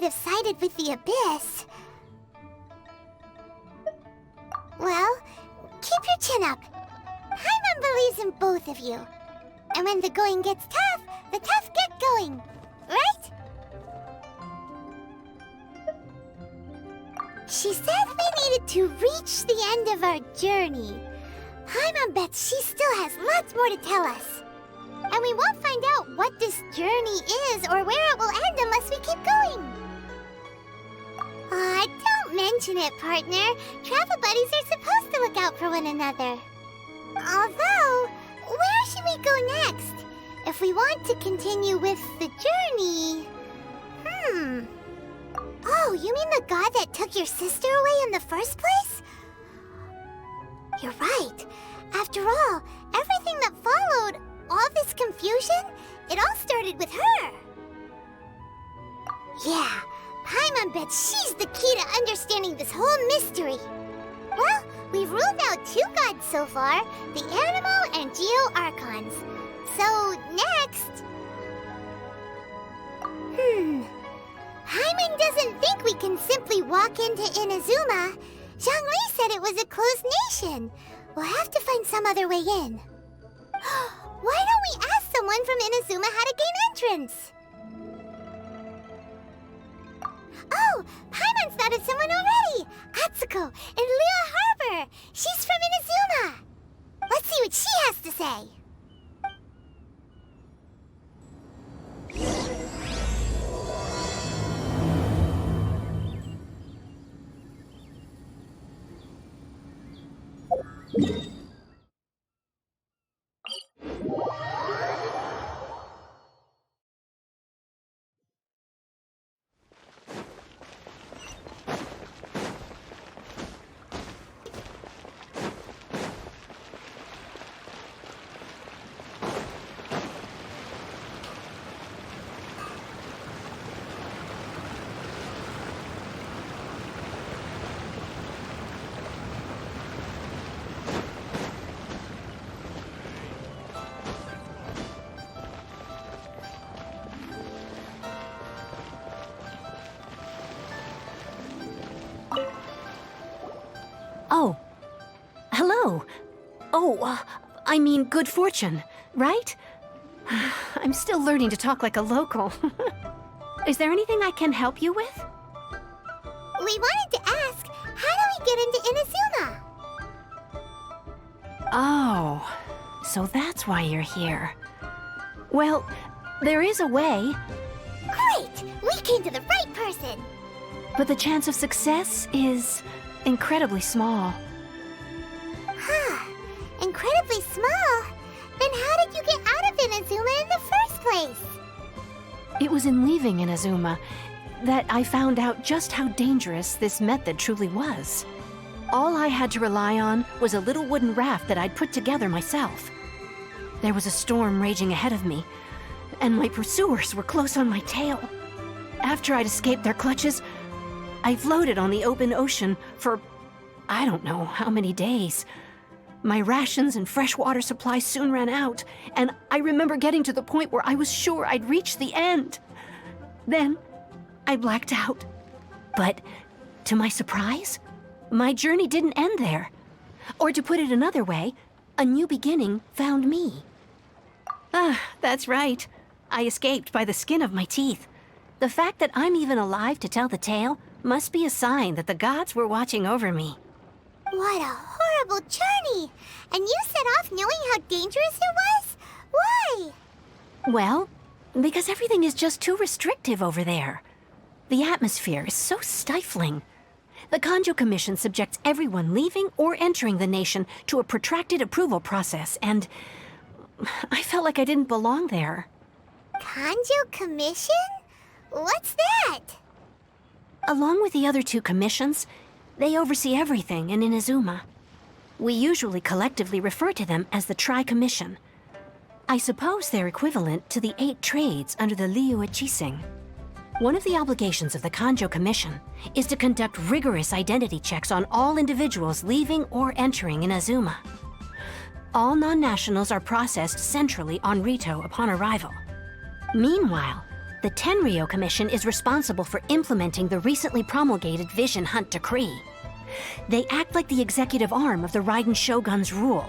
have sided with the Abyss. Well, keep your chin up. Paimon believes in both of you. And when the going gets tough, the tough get going. Right? She said we needed to reach the end of our journey. Paimon bets she still has lots more to tell us. And we won't find out what this journey is or where it will end unless we keep going. Aw, don't mention it, partner. Travel buddies are supposed to look out for one another. Although, where should we go next? If we want to continue with the journey... Oh, you mean the god that took your sister away in the first place? You're right. After all, everything that followed, all this confusion, it all started with her. Yeah, Paimon bets she's the key to understanding this whole mystery. Well, we've ruled out 2 gods so far, the Animo and Geo Archons. So, next... Paimon doesn't think we can simply walk into Inazuma. Zhongli said it was a closed nation. We'll have to find some other way in. Why don't we ask someone from Inazuma how to gain entrance? Oh, Paimon's thought of someone already! Atsuko, in Liyue Harbor! She's from Inazuma! Let's see what she has to say! Oh. Hello. Oh, I mean good fortune, right? I'm still learning to talk like a local. Is there anything I can help you with? We wanted to ask, how do we get into Inazuma? Oh, so that's why you're here. Well, there is a way. Great! We came to the right person! But the chance of success is incredibly small. Huh. Incredibly small? Then how did you get out of Inazuma in the first place? It was in leaving Inazuma that I found out just how dangerous this method truly was. All I had to rely on was a little wooden raft that I'd put together myself. There was a storm raging ahead of me, and my pursuers were close on my tail. After I'd escaped their clutches, I floated on the open ocean for I don't know how many days. My rations and freshwater supplies soon ran out, and I remember getting to the point where I was sure I'd reach the end. Then, I blacked out. But, to my surprise, my journey didn't end there. Or to put it another way, a new beginning found me. Ah, that's right. I escaped by the skin of my teeth. The fact that I'm even alive to tell the tale must be a sign that the gods were watching over me. What a horrible journey! And you set off knowing how dangerous it was? Why? Well, because everything is just too restrictive over there. The atmosphere is so stifling. The Kanjo Commission subjects everyone leaving or entering the nation to a protracted approval process, and I felt like I didn't belong there. Kanjo Commission? What's that? Along with the other 2 commissions, they oversee everything in Inazuma. We usually collectively refer to them as the Tri-Commission. I suppose they're equivalent to the 8 trades under the Liyue Chising. One of the obligations of the Kanjo Commission is to conduct rigorous identity checks on all individuals leaving or entering Inazuma. All non-nationals are processed centrally on Rito upon arrival. Meanwhile, The Tenryo Commission is responsible for implementing the recently promulgated Vision Hunt Decree. They act like the executive arm of the Raiden Shogun's rule.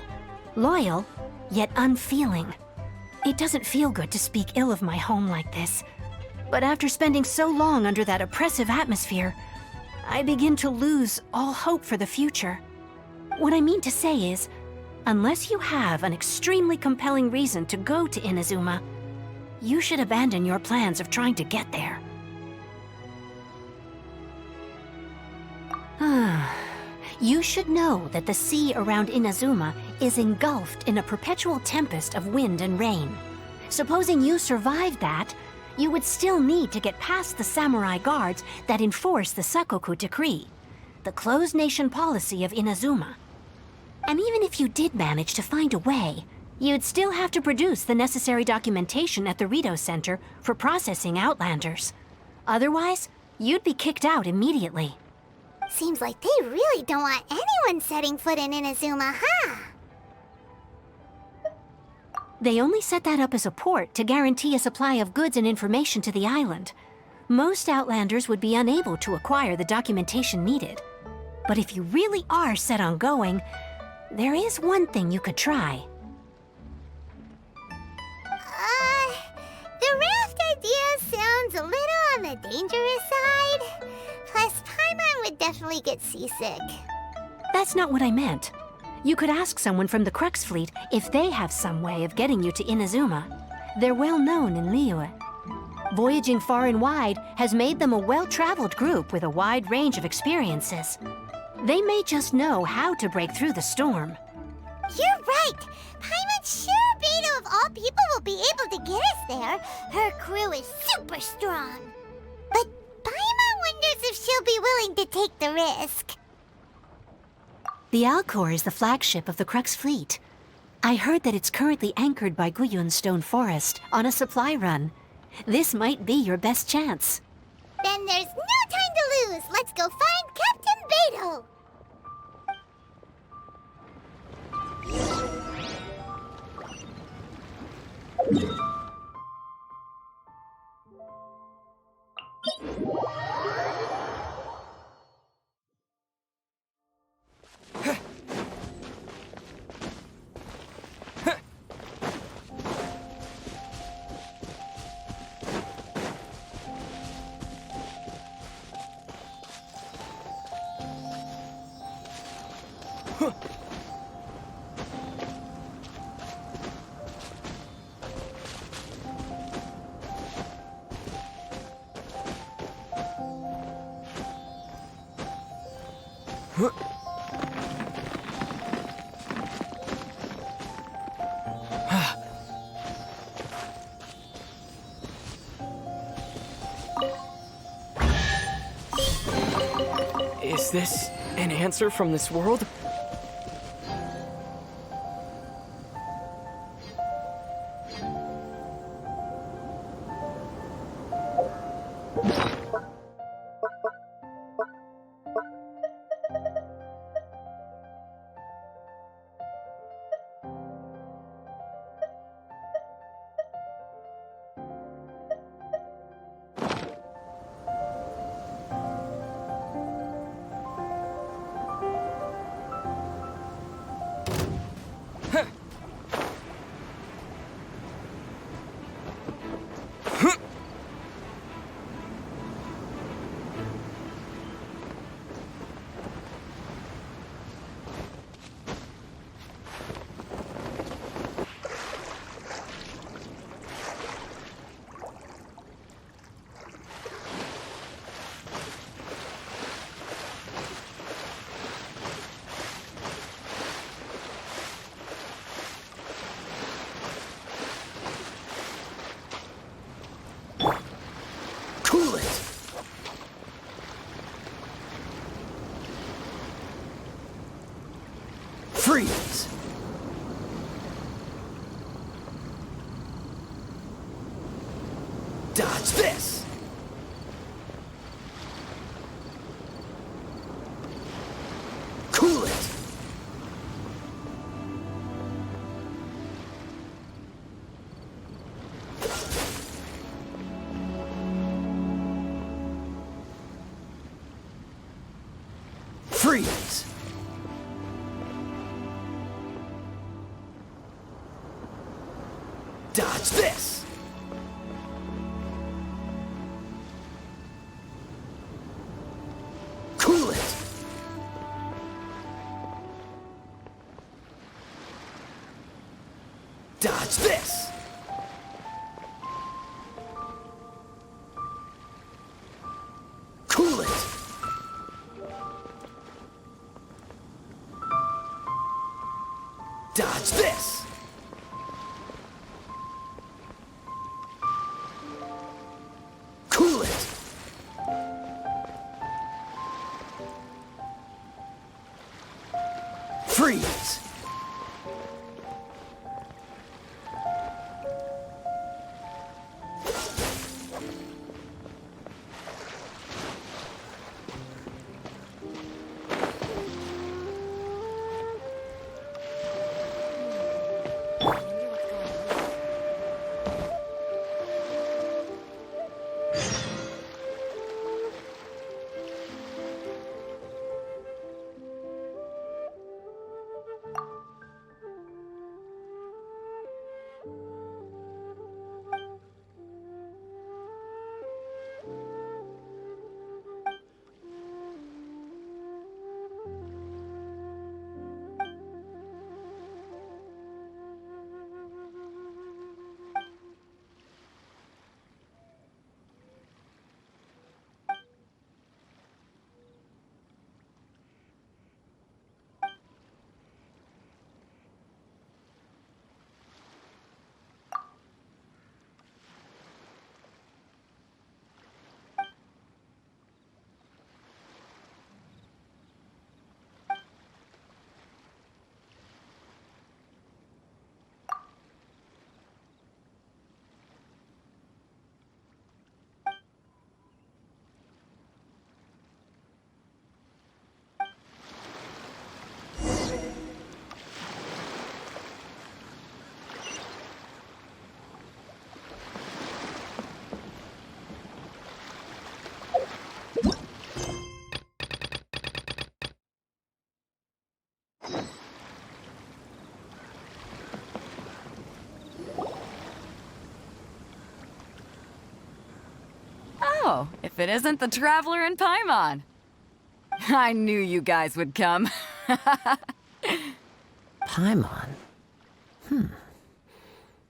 Loyal, yet unfeeling. It doesn't feel good to speak ill of my home like this. But after spending so long under that oppressive atmosphere, I begin to lose all hope for the future. What I mean to say is, unless you have an extremely compelling reason to go to Inazuma, you should abandon your plans of trying to get there. You should know that the sea around Inazuma is engulfed in a perpetual tempest of wind and rain. Supposing you survived that, you would still need to get past the samurai guards that enforce the Sakoku Decree, the closed nation policy of Inazuma. And even if you did manage to find a way, you'd still have to produce the necessary documentation at the Rito Center for processing Outlanders. Otherwise, you'd be kicked out immediately. Seems like they really don't want anyone setting foot in Inazuma, huh? They only set that up as a port to guarantee a supply of goods and information to the island. Most Outlanders would be unable to acquire the documentation needed. But if you really are set on going, there is one thing you could try. The raft idea sounds a little on the dangerous side. Plus, Paimon would definitely get seasick. That's not what I meant. You could ask someone from the Crux Fleet if they have some way of getting you to Inazuma. They're well known in Liyue. Voyaging far and wide has made them a well-traveled group with a wide range of experiences. They may just know how to break through the storm. You're right! Paimon's sure Beto of all people will be able to get us there. Her crew is super strong. But Paimon wonders if she'll be willing to take the risk. The Alcor is the flagship of the Crux Fleet. I heard that it's currently anchored by Guyun Stone Forest on a supply run. This might be your best chance. Then there's no time to lose. Let's go find Captain Beto. Is this an answer from this world? Cool it! Freeze! Dodge this! Cool it! Freeze! Dodge this! Cool it! Dodge this! Cool it! Dodge this! Cool it! Freeze! Oh, if it isn't the Traveler in Paimon. I knew you guys would come. Paimon?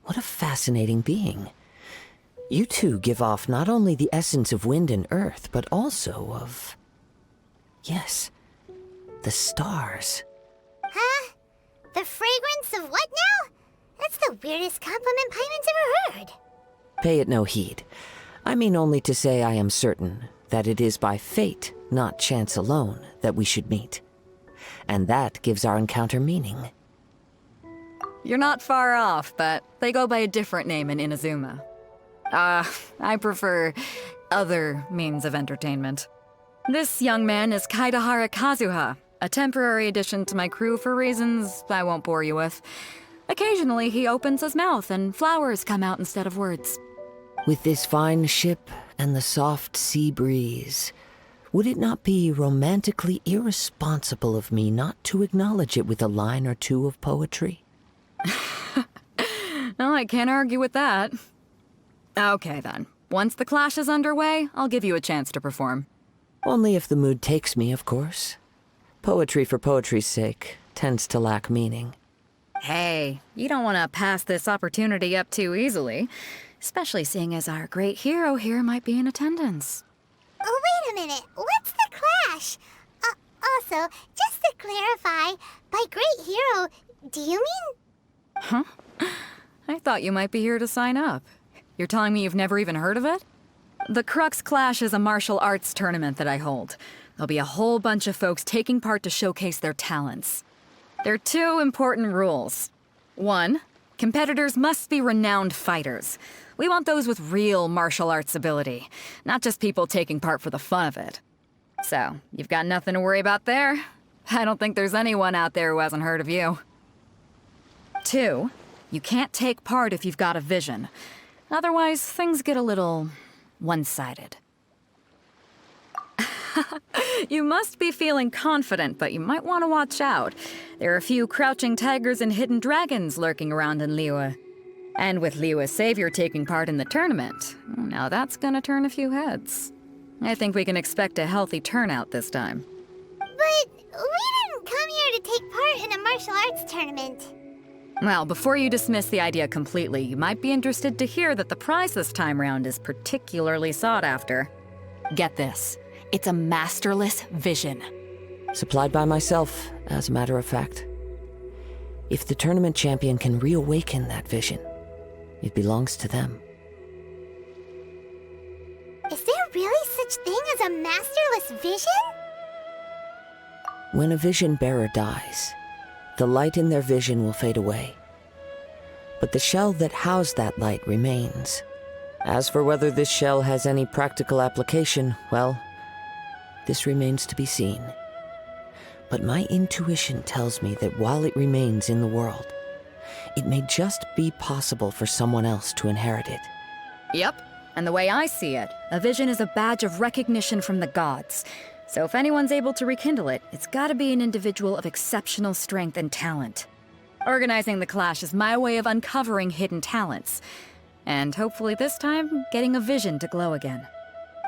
What a fascinating being. You two give off not only the essence of wind and earth, but also of... yes, the stars. Huh? The fragrance of what now? That's the weirdest compliment Paimon's ever heard. Pay it no heed. I mean only to say I am certain that it is by fate, not chance alone, that we should meet. And that gives our encounter meaning. You're not far off, but they go by a different name in Inazuma. I prefer other means of entertainment. This young man is Kaidahara Kazuha, a temporary addition to my crew for reasons I won't bore you with. Occasionally, he opens his mouth and flowers come out instead of words. With this fine ship and the soft sea breeze, would it not be romantically irresponsible of me not to acknowledge it with a line or two of poetry? No, I can't argue with that. Okay then. Once the clash is underway, I'll give you a chance to perform. Only if the mood takes me, of course. Poetry for poetry's sake tends to lack meaning. Hey, you don't want to pass this opportunity up too easily, especially seeing as our great hero here might be in attendance. Oh, wait a minute. What's the clash? Also, just to clarify, by great hero, do you mean... Huh? I thought you might be here to sign up. You're telling me you've never even heard of it? The Crux Clash is a martial arts tournament that I hold. There'll be a whole bunch of folks taking part to showcase their talents. There are two important rules. One, competitors must be renowned fighters. We want those with real martial arts ability, not just people taking part for the fun of it. So, you've got nothing to worry about there. I don't think there's anyone out there who hasn't heard of you. Two, you can't take part if you've got a vision. Otherwise, things get a little one-sided. You must be feeling confident, but you might want to watch out. There are a few crouching tigers and hidden dragons lurking around in Liyue. And with Liyue's savior taking part in the tournament, now that's gonna turn a few heads. I think we can expect a healthy turnout this time. But we didn't come here to take part in a martial arts tournament. Well, before you dismiss the idea completely, you might be interested to hear that the prize this time round is particularly sought after. Get this. It's a masterless vision. Supplied by myself, as a matter of fact. If the tournament champion can reawaken that vision, it belongs to them. Is there really such thing as a masterless vision? When a vision bearer dies, the light in their vision will fade away. But the shell that housed that light remains. As for whether this shell has any practical application, well, this remains to be seen. But my intuition tells me that while it remains in the world, it may just be possible for someone else to inherit it. Yep. And the way I see it, a vision is a badge of recognition from the gods. So if anyone's able to rekindle it, it's gotta be an individual of exceptional strength and talent. Organizing the clash is my way of uncovering hidden talents. And hopefully this time, getting a vision to glow again.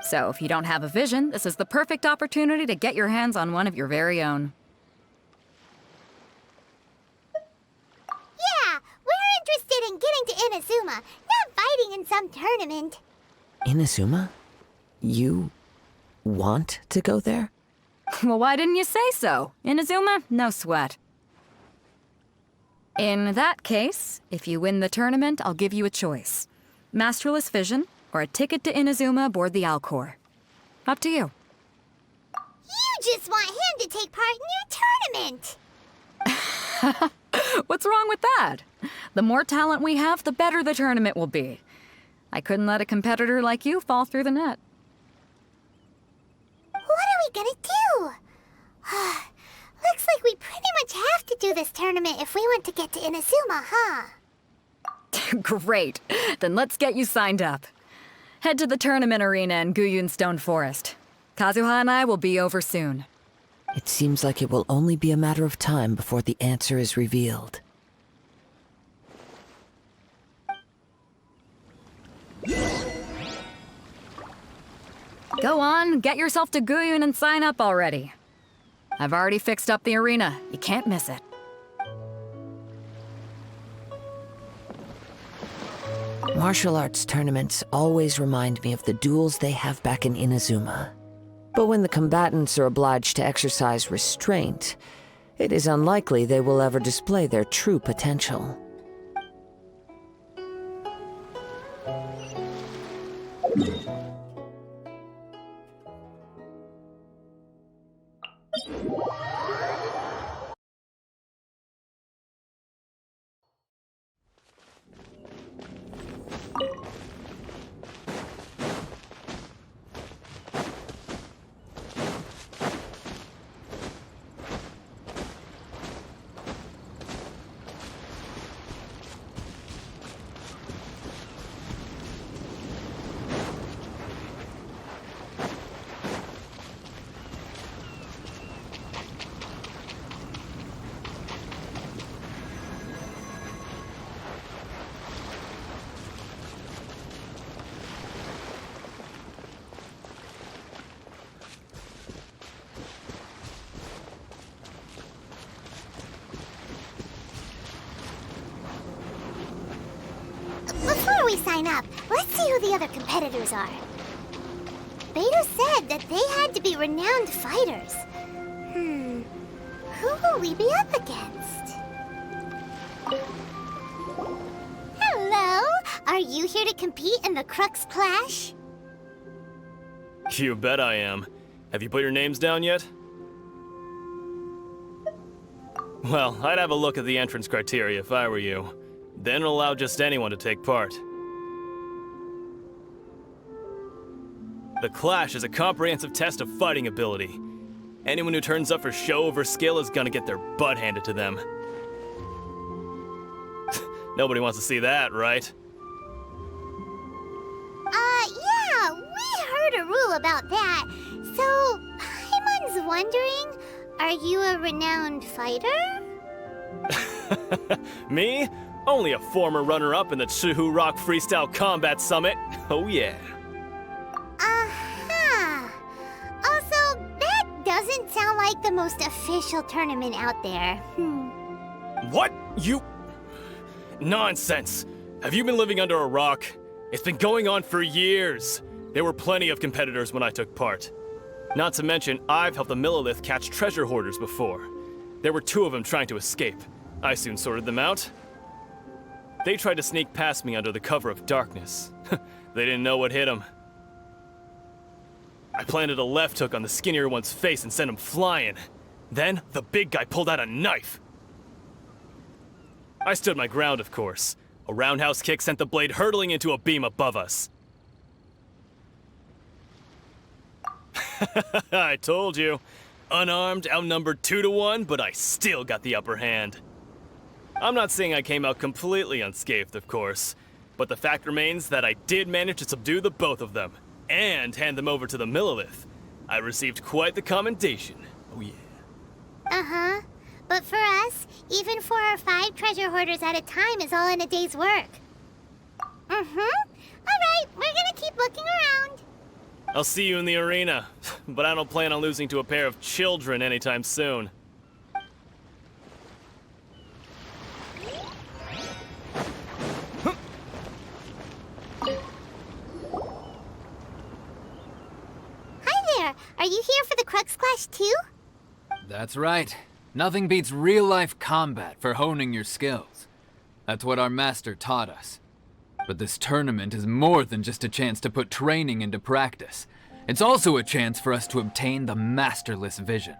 So if you don't have a vision, this is the perfect opportunity to get your hands on one of your very own. Yeah, we're interested in getting to Inazuma, not fighting in some tournament. Inazuma? You want to go there? Well, why didn't you say so? Inazuma, no sweat. In that case, if you win the tournament, I'll give you a choice. Masterless Vision, or a ticket to Inazuma aboard the Alcor. Up to you. You just want him to take part in your tournament. What's wrong with that? The more talent we have, the better the tournament will be. I couldn't let a competitor like you fall through the net. What are we gonna do? Looks like we pretty much have to do this tournament if we want to get to Inazuma, huh? Great. Then let's get you signed up. Head to the tournament arena in Guyun Stone Forest. Kazuha and I will be over soon. It seems like it will only be a matter of time before the answer is revealed. Go on, get yourself to Guyun and sign up already. I've already fixed up the arena. You can't miss it. Martial arts tournaments always remind me of the duels they have back in Inazuma. But when the combatants are obliged to exercise restraint, it is unlikely they will ever display their true potential. Before we sign up, let's see who the other competitors are. Beidou said that they had to be renowned fighters. Who will we be up against? Hello? Are you here to compete in the Crux Clash? You bet I am. Have you put your names down yet? Well, I'd have a look at the entrance criteria if I were you. Then allow just anyone to take part. The Clash is a comprehensive test of fighting ability. Anyone who turns up for show over skill is gonna get their butt handed to them. Nobody wants to see that, right? Yeah, we heard a rule about that. So, wondering, are you a renowned fighter? Me? Only a former runner-up in the Chihu Rock Freestyle Combat Summit. Oh yeah. Aha! Also, that doesn't sound like the most official tournament out there. What? You... Nonsense. Have you been living under a rock? It's been going on for years. There were plenty of competitors when I took part. Not to mention, I've helped the Millilith catch treasure hoarders before. There were 2 of them trying to escape. I soon sorted them out. They tried to sneak past me under the cover of darkness. They didn't know what hit them. I planted a left hook on the skinnier one's face and sent him flying. Then, the big guy pulled out a knife. I stood my ground, of course. A roundhouse kick sent the blade hurtling into a beam above us. I told you. Unarmed, outnumbered 2 to 1, but I still got the upper hand. I'm not saying I came out completely unscathed, of course, but the fact remains that I did manage to subdue the both of them, and hand them over to the Millilith. I received quite the commendation. Oh yeah. Uh-huh. But for us, even 4 or 5 treasure hoarders at a time is all in a day's work. Alright, we're gonna keep looking around. I'll see you in the arena, but I don't plan on losing to a pair of children anytime soon. Hi there, are you here for the Crux Clash too? That's right. Nothing beats real-life combat for honing your skills. That's what our master taught us. But this tournament is more than just a chance to put training into practice. It's also a chance for us to obtain the masterless vision.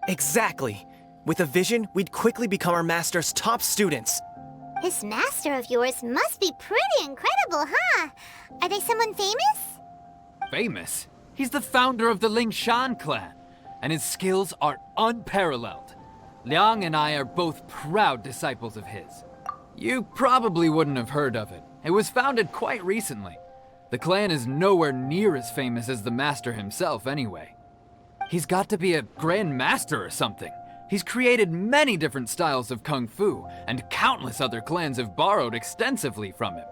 Exactly. With a vision, we'd quickly become our master's top students. This master of yours must be pretty incredible, huh? Are they someone famous? Famous? He's the founder of the Lingshan clan, and his skills are unparalleled. Liang and I are both proud disciples of his. You probably wouldn't have heard of it. It was founded quite recently. The clan is nowhere near as famous as the master himself anyway. He's got to be a grand master or something. He's created many different styles of kung fu, and countless other clans have borrowed extensively from him.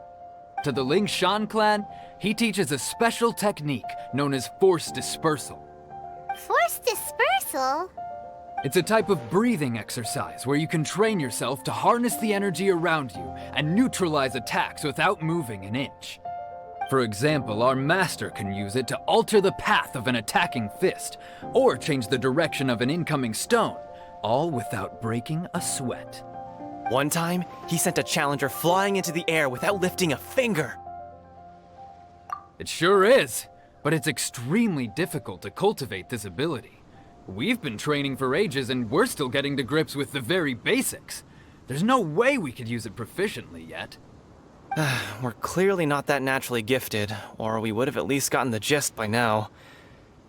To the Lingshan clan, he teaches a special technique known as force dispersal. Force dispersal? It's a type of breathing exercise where you can train yourself to harness the energy around you and neutralize attacks without moving an inch. For example, our master can use it to alter the path of an attacking fist, or change the direction of an incoming stone, all without breaking a sweat. One time, he sent a challenger flying into the air without lifting a finger. It sure is, but it's extremely difficult to cultivate this ability. We've been training for ages and we're still getting to grips with the very basics. There's no way we could use it proficiently yet. We're clearly not that naturally gifted, or we would have at least gotten the gist by now.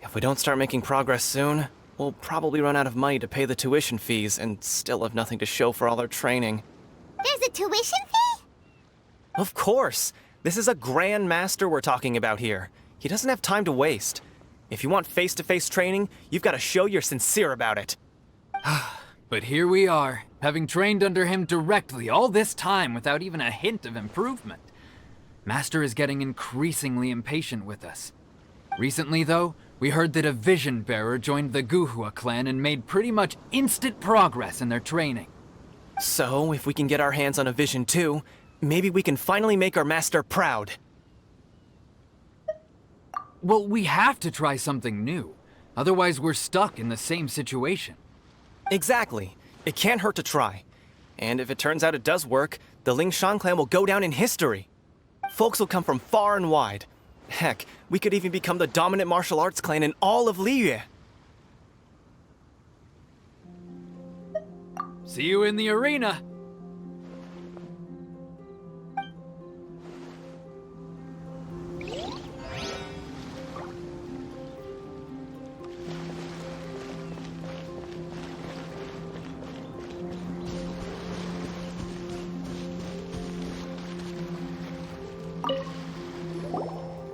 If we don't start making progress soon, we'll probably run out of money to pay the tuition fees and still have nothing to show for all our training. There's a tuition fee? Of course! This is a Grand Master we're talking about here. He doesn't have time to waste. If you want face-to-face training, you've got to show you're sincere about it. But here we are, having trained under him directly all this time without even a hint of improvement. Master is getting increasingly impatient with us. Recently, though, we heard that a vision bearer joined the Guhua clan and made pretty much instant progress in their training. So, if we can get our hands on a vision too, maybe we can finally make our master proud. Well, we have to try something new. Otherwise, we're stuck in the same situation. Exactly. It can't hurt to try. And if it turns out it does work, the Lingshan clan will go down in history. Folks will come from far and wide. Heck, we could even become the dominant martial arts clan in all of Liyue. See you in the arena!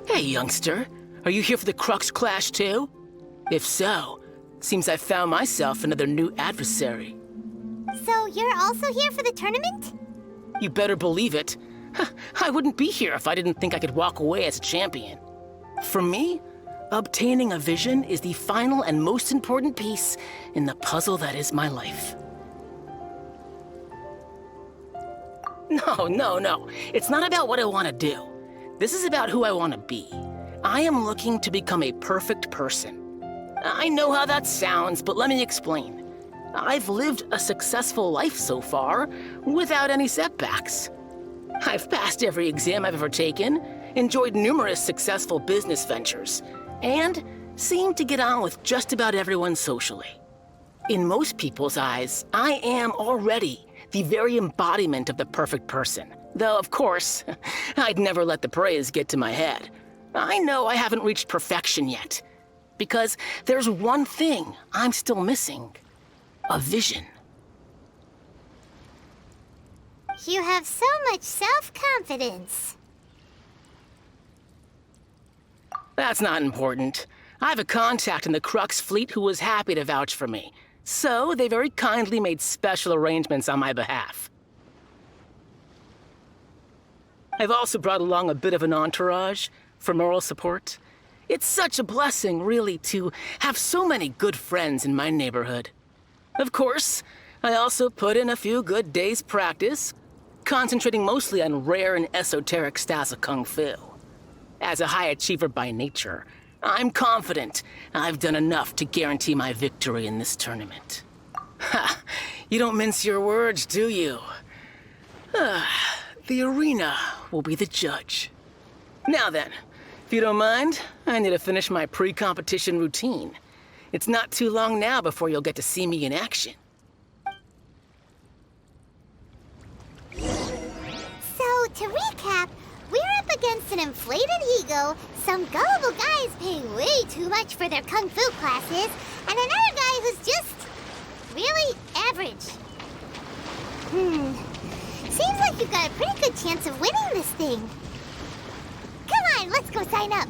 Hey, youngster. Are you here for the Crux Clash too? If so, Seems I found myself another new adversary. So you're also here for the tournament? You better believe it. I wouldn't be here if I didn't think I could walk away as a champion. For me, obtaining a vision is the final and most important piece in the puzzle that is my life. No. It's not about what I want to do. This is about who I want to be. I am looking to become a perfect person. I know how that sounds, but let me explain. I've lived a successful life so far, without any setbacks. I've passed every exam I've ever taken, enjoyed numerous successful business ventures, and seemed to get on with just about everyone socially. In most people's eyes, I am already the very embodiment of the perfect person. Though, of course, I'd never let the praise get to my head. I know I haven't reached perfection yet, because there's one thing I'm still missing. A vision. You have so much self-confidence. That's not important. I have a contact in the Crux fleet who was happy to vouch for me. So they very kindly made special arrangements on my behalf. I've also brought along a bit of an entourage for moral support. It's such a blessing, really, to have so many good friends in my neighborhood. Of course, I also put in a few good days' practice, concentrating mostly on rare and esoteric styles of Kung Fu. As a high achiever by nature, I'm confident I've done enough to guarantee my victory in this tournament. Ha! You don't mince your words, do you? The arena will be the judge. Now then, if you don't mind, I need to finish my pre-competition routine. It's not too long now before you'll get to see me in action. So, to recap, we're up against an inflated ego, some gullible guys paying way too much for their kung fu classes, and another guy who's just really average. Seems like you've got a pretty good chance of winning this thing. Come on, let's go sign up.